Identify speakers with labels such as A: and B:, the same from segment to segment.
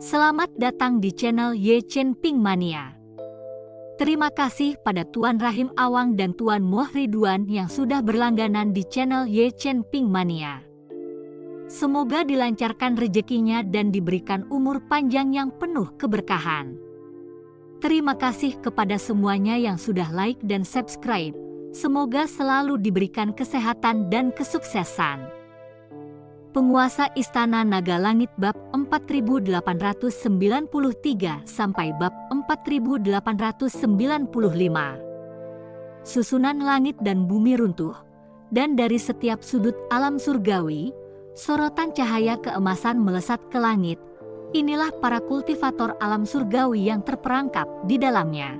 A: Selamat datang di channel Ye Chen Ping Mania. Terima kasih pada Tuan Rahim Awang dan Tuan Moh Ridwan yang sudah berlangganan di channel Ye Chen Ping Mania. Semoga dilancarkan rezekinya dan diberikan umur panjang yang penuh keberkahan. Terima kasih kepada semuanya yang sudah like dan subscribe. Semoga selalu diberikan kesehatan dan kesuksesan. Penguasa Istana Naga Langit bab 4893 sampai bab 4895. Susunan langit dan bumi runtuh, dan dari setiap sudut alam surgawi, sorotan cahaya keemasan melesat ke langit. Inilah para kultivator alam surgawi yang terperangkap di dalamnya.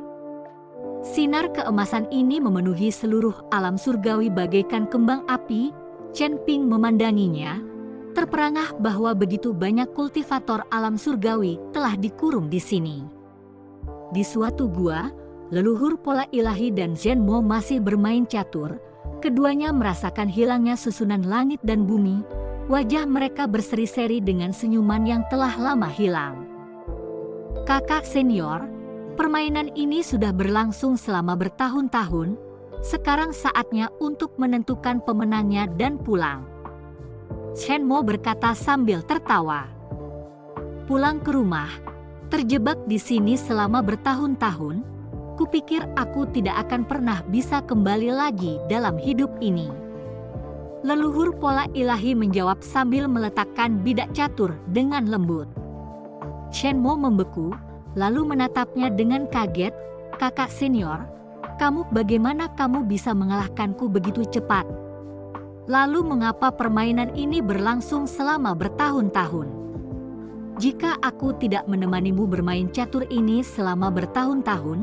A: Sinar keemasan ini memenuhi seluruh alam surgawi bagaikan kembang api. Chen Ping memandanginya, terperangah bahwa begitu banyak kultivator alam surgawi telah dikurung di sini. Di suatu gua, leluhur pola ilahi dan Zhen Mo masih bermain catur. Keduanya merasakan hilangnya susunan langit dan bumi. Wajah mereka berseri-seri dengan senyuman yang telah lama hilang. Kakak senior, permainan ini sudah berlangsung selama bertahun-tahun. Sekarang saatnya untuk menentukan pemenangnya dan pulang. Zhen Mo berkata sambil tertawa. Pulang ke rumah, terjebak di sini selama bertahun-tahun, kupikir aku tidak akan pernah bisa kembali lagi dalam hidup ini. Leluhur pola ilahi menjawab sambil meletakkan bidak catur dengan lembut. Zhen Mo membeku, lalu menatapnya dengan kaget. Kakak senior, bagaimana kamu bisa mengalahkanku begitu cepat? Lalu mengapa permainan ini berlangsung selama bertahun-tahun? Jika aku tidak menemanimu bermain catur ini selama bertahun-tahun,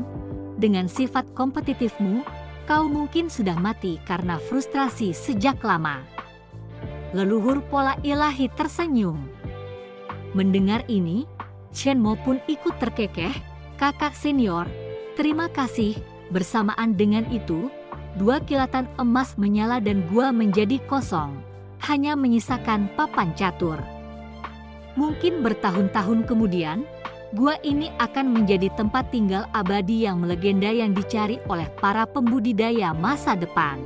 A: dengan sifat kompetitifmu, kau mungkin sudah mati karena frustrasi sejak lama. Leluhur pola ilahi tersenyum. Mendengar ini, Zhen Mo pun ikut terkekeh. Kakak senior, terima kasih. Bersamaan dengan itu, dua kilatan emas menyala dan gua menjadi kosong, hanya menyisakan papan catur. Mungkin bertahun-tahun kemudian, gua ini akan menjadi tempat tinggal abadi yang melegenda yang dicari oleh para pembudidaya masa depan.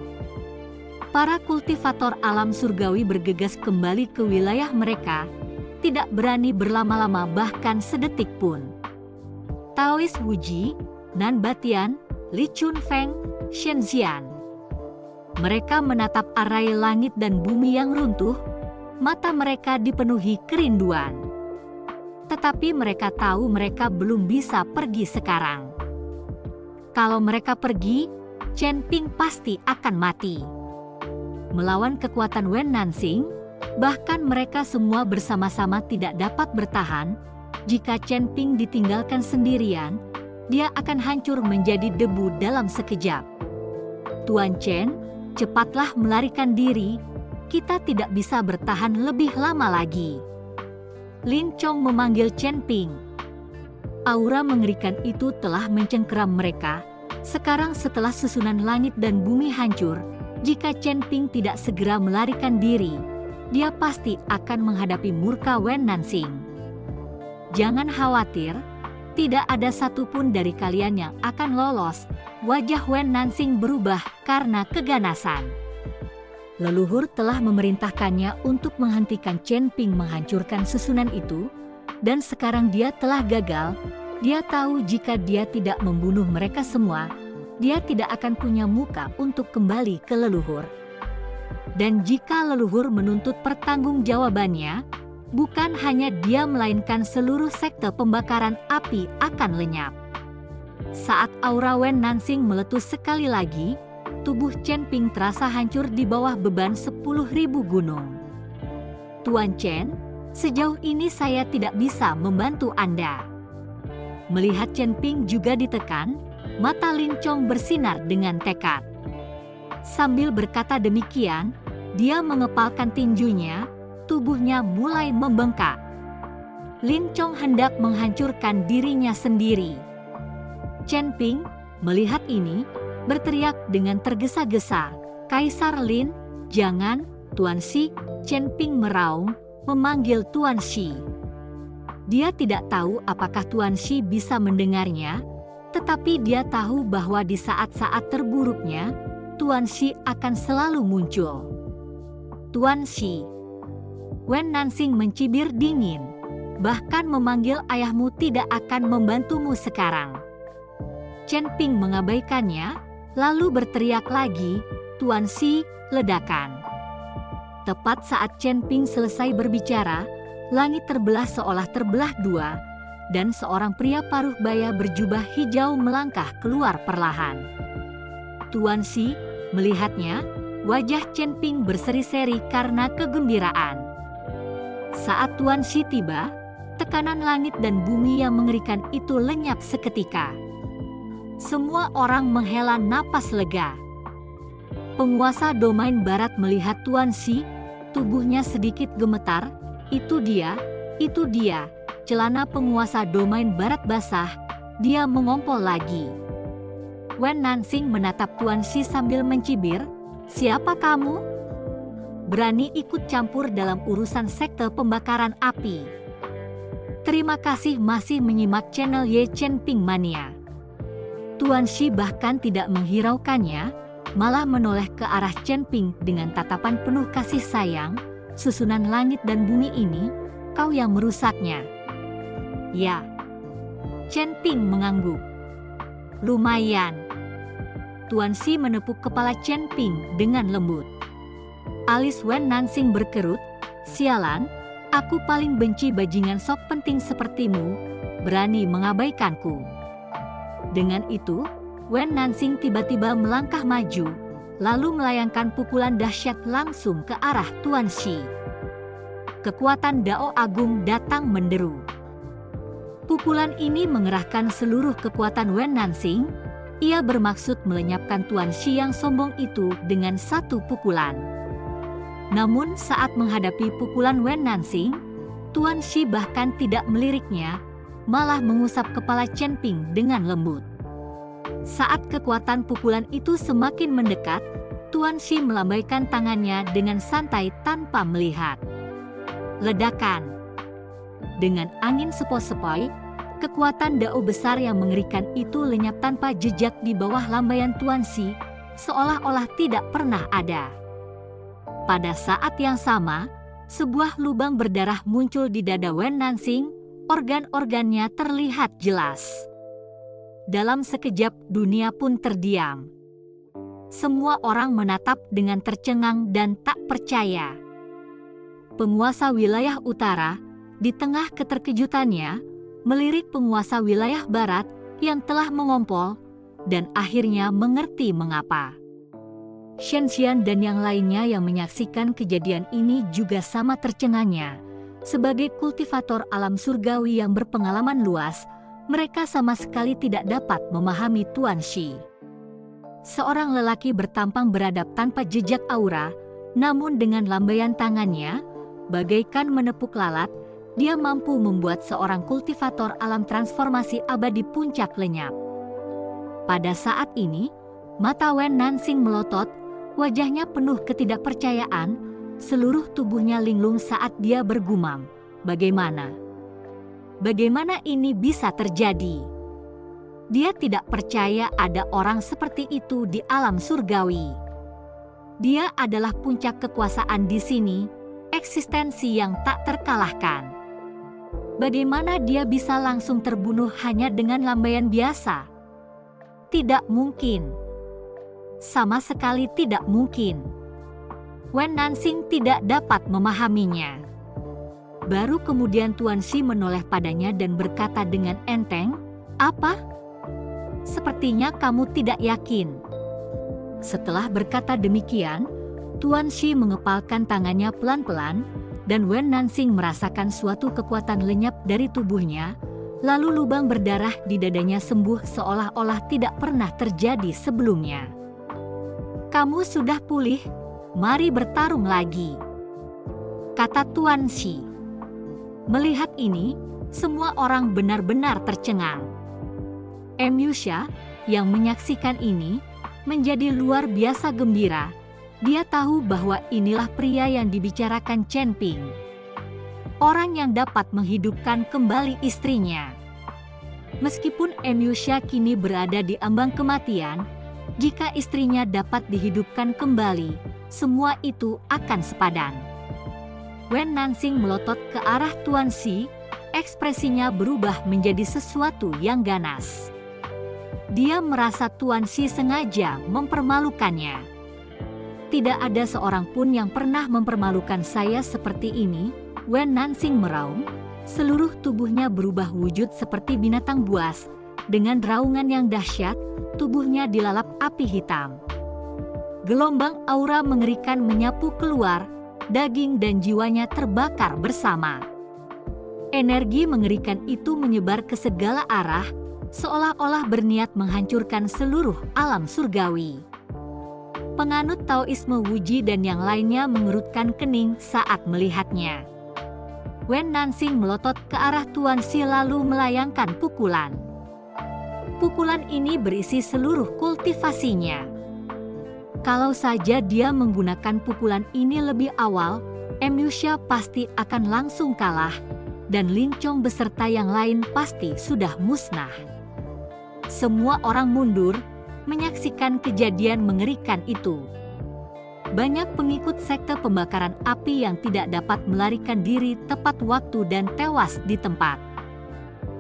A: Para kultivator alam surgawi bergegas kembali ke wilayah mereka, tidak berani berlama-lama bahkan sedetik pun. Taois Wuji, Nan Batian, Li Chun Feng, Shen Xian. Mereka menatap arai langit dan bumi yang runtuh, mata mereka dipenuhi kerinduan. Tetapi mereka tahu mereka belum bisa pergi sekarang. Kalau mereka pergi, Chen Ping pasti akan mati. Melawan kekuatan Wen Nansing, bahkan mereka semua bersama-sama tidak dapat bertahan. Jika Chen Ping ditinggalkan sendirian, dia akan hancur menjadi debu dalam sekejap. Tuan Chen, cepatlah melarikan diri, kita tidak bisa bertahan lebih lama lagi. Lin Chong memanggil Chen Ping. Aura mengerikan itu telah mencengkeram mereka. Sekarang setelah susunan langit dan bumi hancur, jika Chen Ping tidak segera melarikan diri, dia pasti akan menghadapi murka Wen Nansing. Jangan khawatir, tidak ada satupun dari kalian yang akan lolos. Wajah Wen Nansing berubah karena keganasan. Leluhur telah memerintahkannya untuk menghentikan Chen Ping menghancurkan susunan itu, dan sekarang dia telah gagal. Dia tahu jika dia tidak membunuh mereka semua, dia tidak akan punya muka untuk kembali ke leluhur. Dan jika leluhur menuntut pertanggungjawabannya, bukan hanya dia melainkan seluruh sekte pembakaran api akan lenyap. Saat aura Wen Nansing meletus sekali lagi, tubuh Chen Ping terasa hancur di bawah beban 10.000 gunung. Tuan Chen, sejauh ini saya tidak bisa membantu Anda. Melihat Chen Ping juga ditekan, mata Lin Chong bersinar dengan tekad. Sambil berkata demikian, dia mengepalkan tinjunya. Tubuhnya mulai membengkak. Lin Chong hendak menghancurkan dirinya sendiri. Chen Ping, melihat ini, berteriak dengan tergesa-gesa, Kaisar Lin, jangan, Tuan Xi. Chen Ping meraung, memanggil Tuan Xi. Dia tidak tahu apakah Tuan Shi bisa mendengarnya, tetapi dia tahu bahwa di saat-saat terburuknya, Tuan Shi akan selalu muncul. Tuan Shi. Wen Nansing mencibir dingin. Bahkan memanggil ayahmu tidak akan membantumu sekarang. Chen Ping mengabaikannya, lalu berteriak lagi, Tuan Shi, ledakan. Tepat saat Chen Ping selesai berbicara, langit terbelah seolah terbelah dua, dan seorang pria paruh baya berjubah hijau melangkah keluar perlahan. Tuan Shi, melihatnya, wajah Chen Ping berseri-seri karena kegembiraan. Saat Tuan Shi tiba, tekanan langit dan bumi yang mengerikan itu lenyap seketika. Semua orang menghela napas lega. Penguasa domain barat melihat Tuan Shi, tubuhnya sedikit gemetar. Itu dia, celana penguasa domain barat basah. Dia mengompol lagi. Wen Nansing menatap Tuan Shi sambil mencibir, siapa kamu? Berani ikut campur dalam urusan sekte pembakaran api. Terima kasih masih menyimak channel Ye Chen Ping Mania. Tuan Shi bahkan tidak menghiraukannya, malah menoleh ke arah Chen Ping dengan tatapan penuh kasih sayang, susunan langit dan bumi ini, kau yang merusaknya. Ya. Chen Ping mengangguk. Lumayan. Tuan Shi menepuk kepala Chen Ping dengan lembut. Alis Wen Nansing berkerut, sialan, aku paling benci bajingan sok penting sepertimu, berani mengabaikanku. Dengan itu, Wen Nansing tiba-tiba melangkah maju, lalu melayangkan pukulan dahsyat langsung ke arah Tuan Shi. Kekuatan Dao Agung datang menderu. Pukulan ini mengerahkan seluruh kekuatan Wen Nansing. Ia bermaksud melenyapkan Tuan Shi yang sombong itu dengan satu pukulan. Namun saat menghadapi pukulan Wen Nansing, Tuan Shi bahkan tidak meliriknya, malah mengusap kepala Chen Ping dengan lembut. Saat kekuatan pukulan itu semakin mendekat, Tuan Shi melambaikan tangannya dengan santai tanpa melihat. Ledakan. Dengan angin sepoi-sepoi, kekuatan Dao besar yang mengerikan itu lenyap tanpa jejak di bawah lambaian Tuan Shi, seolah-olah tidak pernah ada. Pada saat yang sama, sebuah lubang berdarah muncul di dada Wen Nansing, organ-organnya terlihat jelas. Dalam sekejap dunia pun terdiam. Semua orang menatap dengan tercengang dan tak percaya. Penguasa wilayah utara, di tengah keterkejutannya, melirik penguasa wilayah barat yang telah mengompol, dan akhirnya mengerti mengapa. Shen Xian dan yang lainnya yang menyaksikan kejadian ini juga sama tercengangnya. Sebagai kultivator alam surgawi yang berpengalaman luas, mereka sama sekali tidak dapat memahami Tuan Shi. Seorang lelaki bertampang beradab tanpa jejak aura, namun dengan lambaian tangannya, bagaikan menepuk lalat, dia mampu membuat seorang kultivator alam transformasi abadi puncak lenyap. Pada saat ini, mata Wen Nansing melotot, wajahnya penuh ketidakpercayaan, seluruh tubuhnya linglung saat dia bergumam, bagaimana ini bisa terjadi? Dia tidak percaya ada orang seperti itu di alam surgawi. Dia adalah puncak kekuasaan di sini, eksistensi yang tak terkalahkan. Bagaimana dia bisa langsung terbunuh hanya dengan lambaian biasa? Tidak mungkin. Sama sekali tidak mungkin. Wen Nansing tidak dapat memahaminya. Baru kemudian Tuan Shi menoleh padanya dan berkata dengan enteng, "Apa? Sepertinya kamu tidak yakin." Setelah berkata demikian, Tuan Shi mengepalkan tangannya pelan-pelan, dan Wen Nansing merasakan suatu kekuatan lenyap dari tubuhnya, lalu lubang berdarah di dadanya sembuh seolah-olah tidak pernah terjadi sebelumnya. "Kamu sudah pulih, mari bertarung lagi," kata Tuan Shi. Melihat ini, semua orang benar-benar tercengang. Yusha, yang menyaksikan ini, menjadi luar biasa gembira. Dia tahu bahwa inilah pria yang dibicarakan Chen Ping. orang yang dapat menghidupkan kembali istrinya. Meskipun Emilia kini berada di ambang kematian, jika istrinya dapat dihidupkan kembali, semua itu akan sepadan. Wen Nansing melotot ke arah Tuan Xi, ekspresinya berubah menjadi sesuatu yang ganas. Dia merasa Tuan Xi sengaja mempermalukannya. Tidak ada seorang pun yang pernah mempermalukan saya seperti ini, Wen Nansing meraung. Seluruh tubuhnya berubah wujud seperti binatang buas. Dengan raungan yang dahsyat, tubuhnya dilalap api hitam. Gelombang aura mengerikan menyapu keluar, daging dan jiwanya terbakar bersama. Energi mengerikan itu menyebar ke segala arah, seolah-olah berniat menghancurkan seluruh alam surgawi. Penganut Taoisme Wuji dan yang lainnya mengerutkan kening saat melihatnya. Wen Nansing melotot ke arah Tuan Xi lalu melayangkan pukulan. Pukulan ini berisi seluruh kultivasinya. Kalau saja dia menggunakan pukulan ini lebih awal, Emilia pasti akan langsung kalah, dan Lin Chong beserta yang lain pasti sudah musnah. Semua orang mundur, menyaksikan kejadian mengerikan itu. Banyak pengikut sekte pembakaran api yang tidak dapat melarikan diri tepat waktu dan tewas di tempat.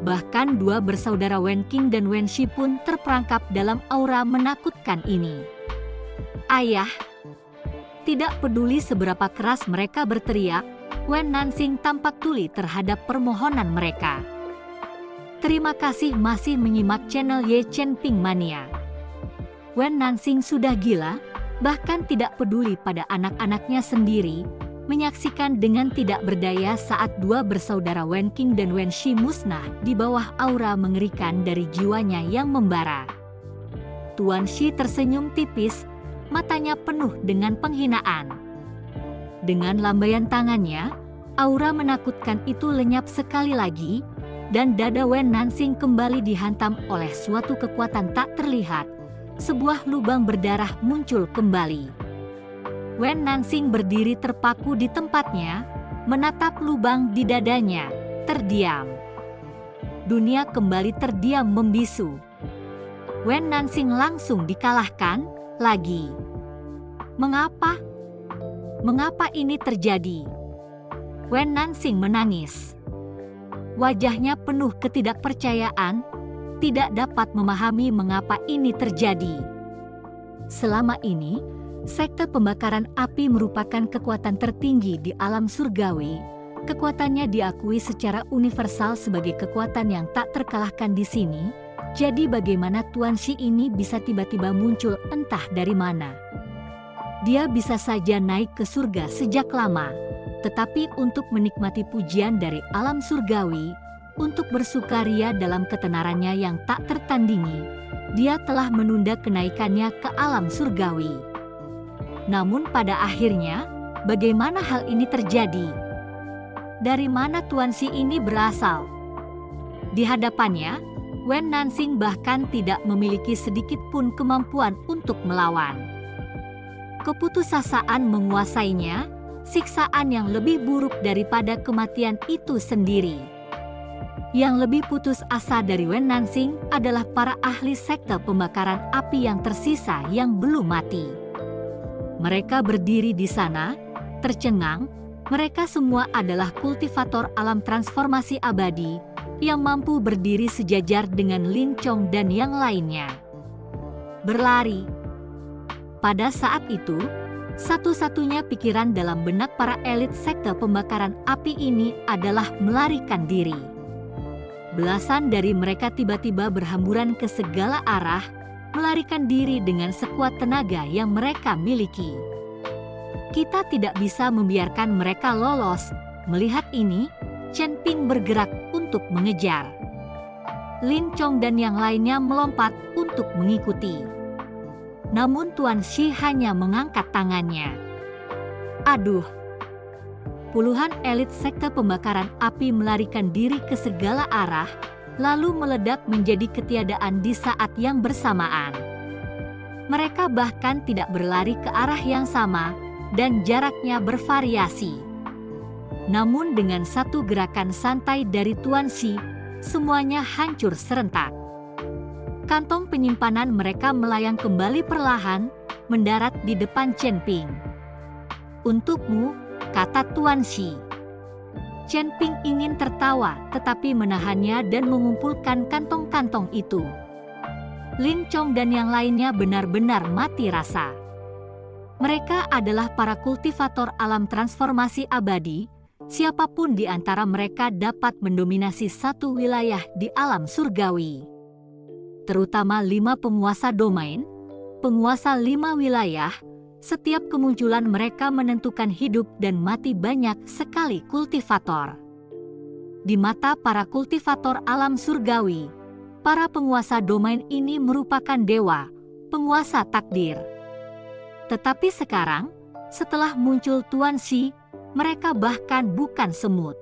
A: Bahkan dua bersaudara Wen Qing dan Wen Shi pun terperangkap dalam aura menakutkan ini. Ayah! Tidak peduli seberapa keras mereka berteriak, Wen Nansing tampak tuli terhadap permohonan mereka. Terima kasih masih menyimak channel Ye Chen Ping Mania. Wen Nansing sudah gila, bahkan tidak peduli pada anak-anaknya sendiri, menyaksikan dengan tidak berdaya saat dua bersaudara Wen Qing dan Wen Shi musnah di bawah aura mengerikan dari jiwanya yang membara. Tuan Shi tersenyum tipis, matanya penuh dengan penghinaan. Dengan lambaian tangannya, aura menakutkan itu lenyap sekali lagi, dan dada Wen Nansing kembali dihantam oleh suatu kekuatan tak terlihat. Sebuah lubang berdarah muncul kembali. Wen Nansing berdiri terpaku di tempatnya, menatap lubang di dadanya, terdiam. Dunia kembali terdiam membisu. Wen Nansing langsung dikalahkan lagi. Mengapa? Mengapa ini terjadi? Wen Nansing menangis. Wajahnya penuh ketidakpercayaan, tidak dapat memahami mengapa ini terjadi. Selama ini, sekte pembakaran api merupakan kekuatan tertinggi di alam surgawi. Kekuatannya diakui secara universal sebagai kekuatan yang tak terkalahkan di sini. Jadi bagaimana Tuan Xi ini bisa tiba-tiba muncul entah dari mana? Dia bisa saja naik ke surga sejak lama, tetapi untuk menikmati pujian dari alam surgawi, untuk bersukaria dalam ketenarannya yang tak tertandingi, dia telah menunda kenaikannya ke alam surgawi. Namun pada akhirnya, bagaimana hal ini terjadi? Dari mana Tuan Xi ini berasal? Di hadapannya, Wen Nansing bahkan tidak memiliki sedikit pun kemampuan untuk melawan. Keputusasaan menguasainya, siksaan yang lebih buruk daripada kematian itu sendiri. Yang lebih putus asa dari Wen Nansing adalah para ahli sekte pembakaran api yang tersisa yang belum mati. Mereka berdiri di sana, tercengang. Mereka semua adalah kultivator alam transformasi abadi yang mampu berdiri sejajar dengan Lin Chong dan yang lainnya. Berlari. Pada saat itu, satu-satunya pikiran dalam benak para elit sekte pembakaran api ini adalah melarikan diri. Belasan dari mereka tiba-tiba berhamburan ke segala arah, melarikan diri dengan sekuat tenaga yang mereka miliki. Kita tidak bisa membiarkan mereka lolos. Melihat ini, Chen Ping bergerak untuk mengejar. Lin Chong dan yang lainnya melompat untuk mengikuti. Namun Tuan Xi hanya mengangkat tangannya. Aduh! Puluhan elit sekte pembakaran api melarikan diri ke segala arah, lalu meledak menjadi ketiadaan di saat yang bersamaan. Mereka bahkan tidak berlari ke arah yang sama, dan jaraknya bervariasi. Namun dengan satu gerakan santai dari Tuan Xi, semuanya hancur serentak. Kantong penyimpanan mereka melayang kembali perlahan, mendarat di depan Chen Ping. "Untukmu," kata Tuan Xi. Chen Ping ingin tertawa tetapi menahannya dan mengumpulkan kantong-kantong itu. Lin Chong dan yang lainnya benar-benar mati rasa. Mereka adalah para kultivator alam transformasi abadi. Siapapun di antara mereka dapat mendominasi satu wilayah di alam surgawi. Terutama 5 penguasa domain, penguasa 5 wilayah. Setiap kemunculan mereka menentukan hidup dan mati banyak sekali kultivator. Di mata para kultivator alam surgawi, para penguasa domain ini merupakan dewa, penguasa takdir. Tetapi sekarang, setelah muncul Tuan Xi, mereka bahkan bukan semut.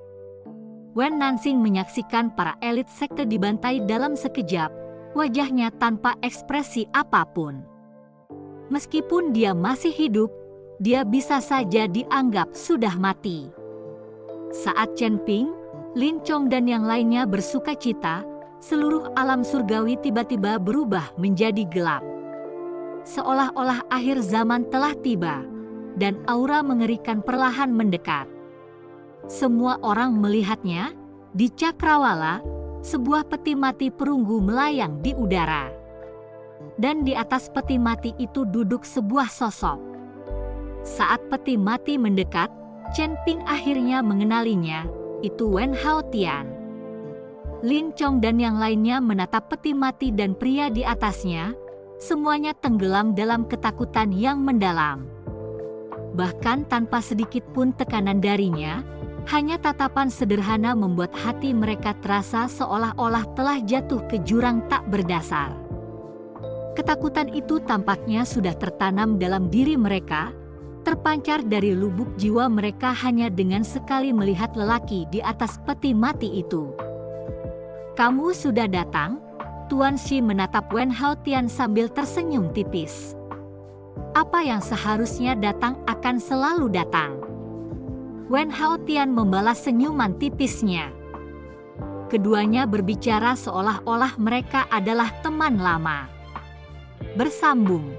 A: Wen Nansing menyaksikan para elit sekte dibantai dalam sekejap, wajahnya tanpa ekspresi apapun. Meskipun dia masih hidup, dia bisa saja dianggap sudah mati. Saat Chen Ping, Lin Chong dan yang lainnya bersuka cita, seluruh alam surgawi tiba-tiba berubah menjadi gelap. Seolah-olah akhir zaman telah tiba, dan aura mengerikan perlahan mendekat. Semua orang melihatnya, di Cakrawala, sebuah peti mati perunggu melayang di udara. Dan di atas peti mati itu duduk sebuah sosok. Saat peti mati mendekat, Chen Ping akhirnya mengenalinya, itu Wen Haotian. Lin Chong dan yang lainnya menatap peti mati dan pria di atasnya, semuanya tenggelam dalam ketakutan yang mendalam. Bahkan tanpa sedikit pun tekanan darinya, hanya tatapan sederhana membuat hati mereka terasa seolah-olah telah jatuh ke jurang tak berdasar. Ketakutan itu tampaknya sudah tertanam dalam diri mereka, terpancar dari lubuk jiwa mereka hanya dengan sekali melihat lelaki di atas peti mati itu. "Kamu sudah datang?" Tuan Xi menatap Wen Haotian sambil tersenyum tipis. "Apa yang seharusnya datang akan selalu datang." Wen Haotian membalas senyuman tipisnya. Keduanya berbicara seolah-olah mereka adalah teman lama. Bersambung.